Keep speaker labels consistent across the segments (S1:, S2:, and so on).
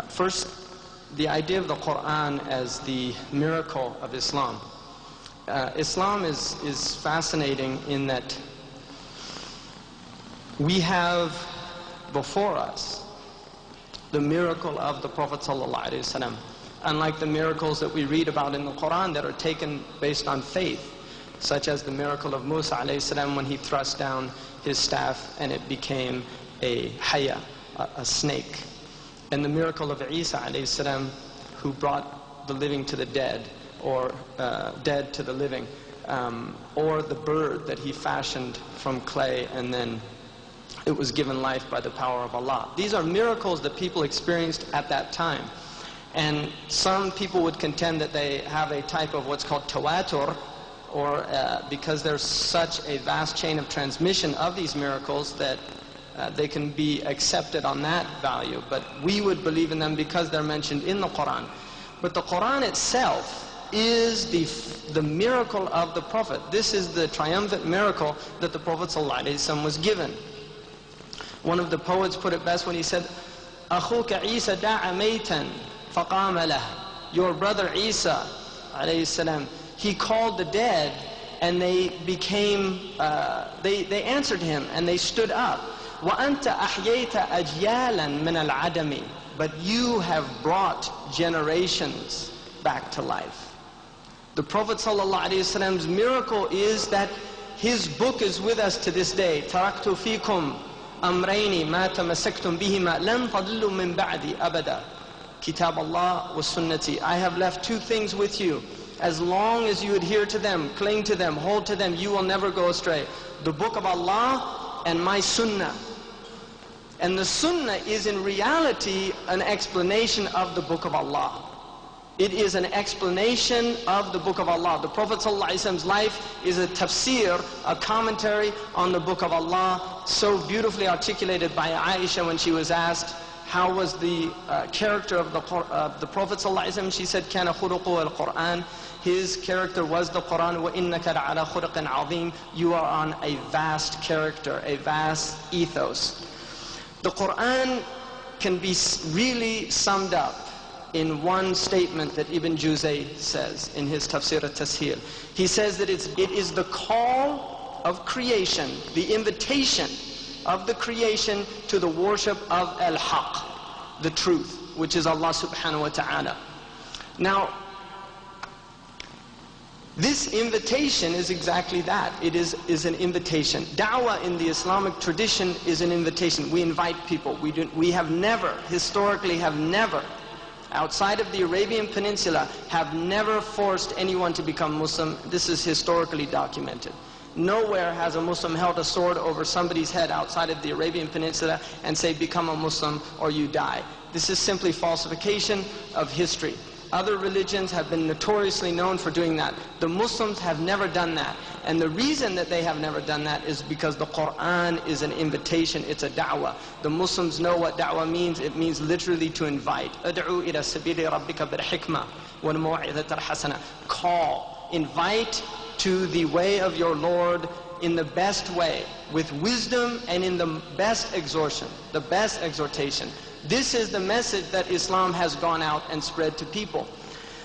S1: First, the idea of the Qur'an as the miracle of Islam. Islam is fascinating in that we have before us the miracle of the Prophet ﷺ. Unlike the miracles that we read about in the Qur'an that are taken based on faith, such as the miracle of Musa ﷺ when he thrust down his staff and it became a haya, a snake. And the miracle of Isa ﷺ who brought the living to the dead, or dead to the living, or the bird that he fashioned from clay and then it was given life by the power of Allah. These are miracles that people experienced at that time. And some people would contend that they have a type of what's called tawatur, or because there's such a vast chain of transmission of these miracles that they can be accepted on that value. But we would believe in them because they're mentioned in the Qur'an. But the Qur'an itself is the miracle of the Prophet. This is the triumphant miracle that the Prophet ﷺ was given. One of the poets put it best when he said, أَخُوكَ عِيسَى دَعَ مَيْتًا فَقَامَ لَهُ. Your brother Isa ﷺ, he called the dead and they became, they answered him and they stood up. وَأَنْتَ أَحْيَيْتَ أَجْيَالًا مِنَ الْعَدَمِ. But you have brought generations back to life. The Prophet ﷺ's miracle is that his book is with us to this day. تَرَكْتُ فِيكُمْ أَمْرَيْنِ مَا تَمَسَّكْتُمْ بِهِمَا لَنْ تَضِلُّوا مِنْ بَعْدِ أَبَدًا كِتَابَ اللَّهِ وَالسُنَّةِ. I have left two things with you. As long as you adhere to them, cling to them, hold to them, you will never go astray. The book of Allah and my sunnah. And the sunnah is in reality an explanation of the book of Allah. It is an explanation of the book of Allah. The Prophet ﷺ's life is a tafsir, a commentary on the book of Allah, so beautifully articulated by Aisha when she was asked, how was the character of the Prophet ﷺ? She said, كَانَ خُلُقُهُ الْقُرْآنِ. His character was the Qur'an. وَإِنَّكَ لَعَلَى خُلُقٍ عَظِيمٍ. You are on a vast character, a vast ethos. The Qur'an can be really summed up in one statement that Ibn Juzay says in his Tafsir al-Tasheel. He says that it is the call of creation, the invitation of the creation to the worship of al-Haq, the truth, which is Allah subhanahu wa ta'ala. Now, this invitation is exactly that. It is an invitation. Da'wah in the Islamic tradition is an invitation. We invite people. We have never, historically have never, outside of the Arabian Peninsula, have never forced anyone to become Muslim. This is historically documented. Nowhere has a Muslim held a sword over somebody's head outside of the Arabian Peninsula and say, become a Muslim or you die. This is simply falsification of history. Other religions have been notoriously known for doing that. The Muslims have never done that. And the reason that they have never done that is because the Qur'an is an invitation, it's a da'wah. The Muslims know what da'wah means. It means literally to invite. أَدْعُوا إِلَى سَبِيلِ رَبِّكَ بِالْحِكْمَةِ وَالْمَوْعِظَةِ الْحَسَنَةِ. Call, invite to the way of your Lord in the best way, with wisdom and in the best exhortation, the best exhortation. This is the message that Islam has gone out and spread to people.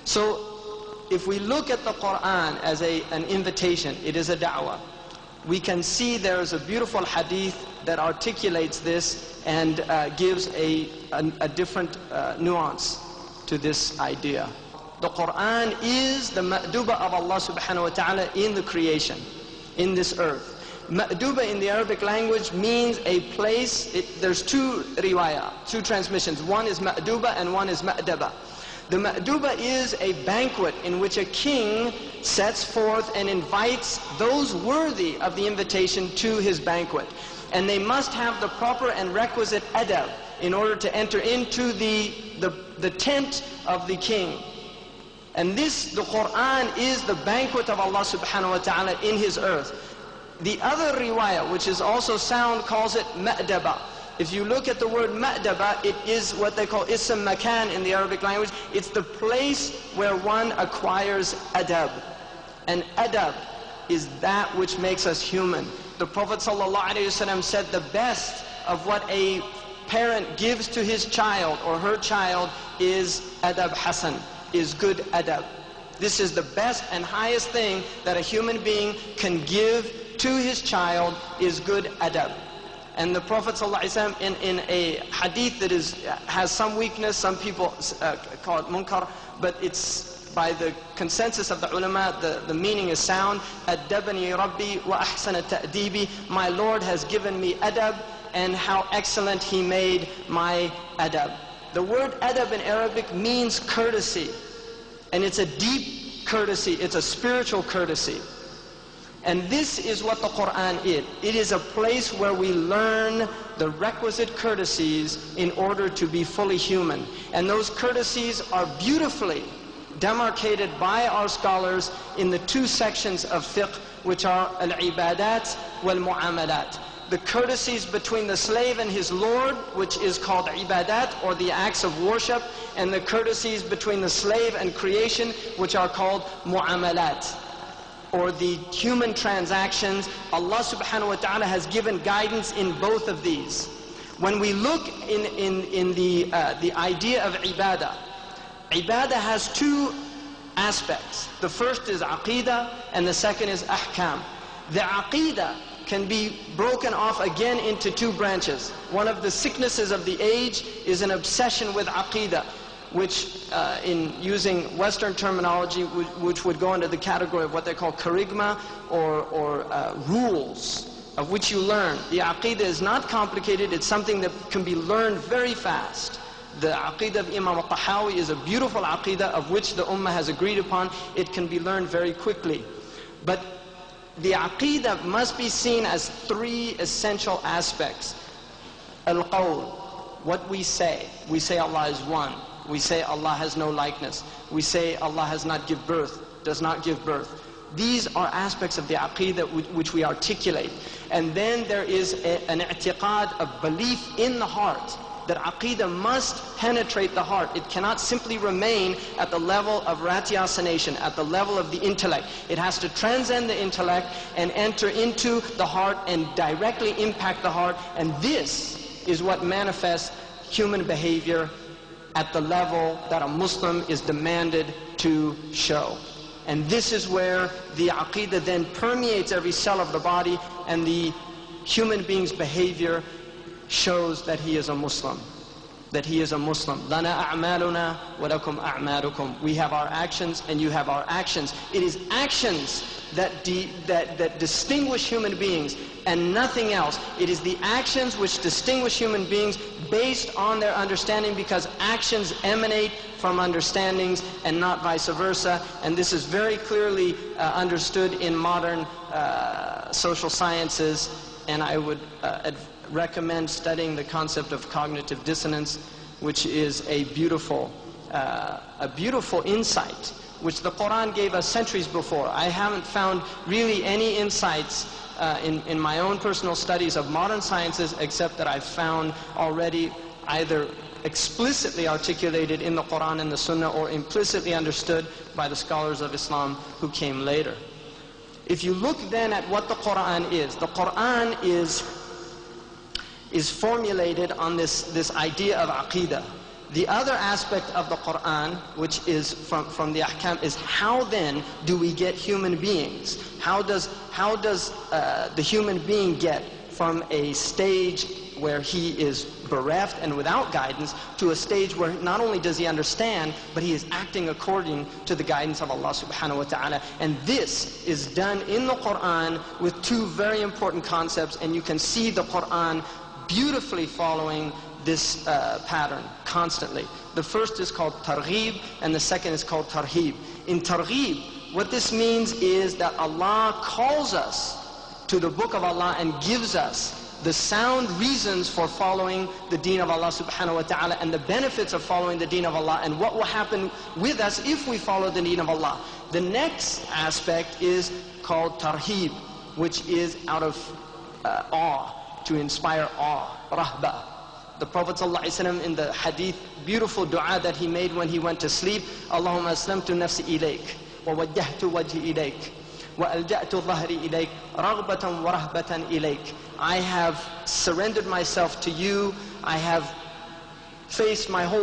S1: So, if we look at the Qur'an as an invitation, it is a da'wah. We can see there is a beautiful hadith that articulates this and gives a different nuance to this idea. The Qur'an is the ma'duba of Allah subhanahu wa ta'ala in the creation, in this earth. Ma'duba in the Arabic language means a place. There's two riwayah, two transmissions. One is ma'duba and one is ma'daba. The ma'duba is a banquet in which a king sets forth and invites those worthy of the invitation to his banquet. And they must have the proper and requisite adab in order to enter into the tent of the king. And this, the Qur'an, is the banquet of Allah subhanahu wa ta'ala in his earth. The other riwayah, which is also sound, calls it ma'daba. If you look at the word ma'daba, it is what they call ism makan in the Arabic language. It's the place where one acquires adab. And adab is that which makes us human. The Prophet ﷺ said the best of what a parent gives to his child or her child is adab hasan, is good adab. This is the best and highest thing that a human being can give to his child, is good adab. And the Prophet ﷺ in a hadith that has some weakness, some people call it munkar, but it's by the consensus of the ulama, the meaning is sound. Addabani Rabbi wa ahsana ta'dibi. My Lord has given me adab, and how excellent He made my adab. The word adab in Arabic means courtesy. And it's a deep courtesy, it's a spiritual courtesy. And this is what the Qur'an is. It is a place where we learn the requisite courtesies in order to be fully human. And those courtesies are beautifully demarcated by our scholars in the two sections of fiqh, which are al-ibadat wal-mu'amalat. The courtesies between the slave and his Lord, which is called ibadat, or the acts of worship, and the courtesies between the slave and creation, which are called mu'amalat, or the human transactions. Allah subhanahu wa ta'ala has given guidance in both of these. When we look in the idea of ibadah, ibadah has two aspects. The first is aqidah, and the second is ahkam. The aqidah can be broken off again into two branches. One of the sicknesses of the age is an obsession with aqidah, which in using Western terminology, which would go into the category of what they call charisma, or rules of which you learn. The aqidah is not complicated, it's something that can be learned very fast. The aqidah of Imam al-Tahawi is a beautiful aqidah of which the ummah has agreed upon. It can be learned very quickly. But the aqidah must be seen as three essential aspects. Al-qawl, what we say. We say Allah is one. We say Allah has no likeness. We say Allah has not give birth, does not give birth. These are aspects of the aqidah which we articulate. And then there is an i'tiqad of belief in the heart, that aqidah must penetrate the heart. It cannot simply remain at the level of ratiocination, at the level of the intellect. It has to transcend the intellect and enter into the heart and directly impact the heart. And this is what manifests human behavior at the level that a Muslim is demanded to show. And this is where the aqidah then permeates every cell of the body, and the human being's behavior shows that he is a Muslim. That he is a Muslim. Lana a'maluna wa lakum a'malukum. We have our actions and you have our actions. It is actions that distinguish human beings and nothing else. It is the actions which distinguish human beings based on their understanding, because actions emanate from understandings and not vice versa. And this is very clearly understood in modern social sciences, and I would recommend studying the concept of cognitive dissonance, which is a beautiful insight, which the Qur'an gave us centuries before. I haven't found really any insights in my own personal studies of modern sciences, except that I've found already either explicitly articulated in the Qur'an and the Sunnah, or implicitly understood by the scholars of Islam who came later. If you look then at what the Qur'an is formulated on this idea of aqidah. The other aspect of the Qur'an, which is from the ahkam, is how then do we get human beings? How does the human being get from a stage where he is bereft and without guidance to a stage where not only does he understand, but he is acting according to the guidance of Allah subhanahu wa ta'ala. And this is done in the Qur'an with two very important concepts, and you can see the Qur'an beautifully following this pattern constantly. The first is called targhib, and the second is called tarhib. In targhib, what this means is that Allah calls us to the book of Allah and gives us the sound reasons for following the deen of Allah subhanahu wa ta'ala, and the benefits of following the deen of Allah, and what will happen with us if we follow the deen of Allah. The next aspect is called tarhib, which is out of awe, to inspire awe, rahba. The Prophet ﷺ in the hadith, beautiful dua that he made when he went to sleep, Allahumma aslamtu nafsi ilayk, wa wajjahtu wajhi ilayk. وَأَلْجَأْتُ ظَهْرِي إِلَيْكَ رَغْبَةً وَرَهْبَةً إِلَيْكَ. I have surrendered myself to you. I have faced my whole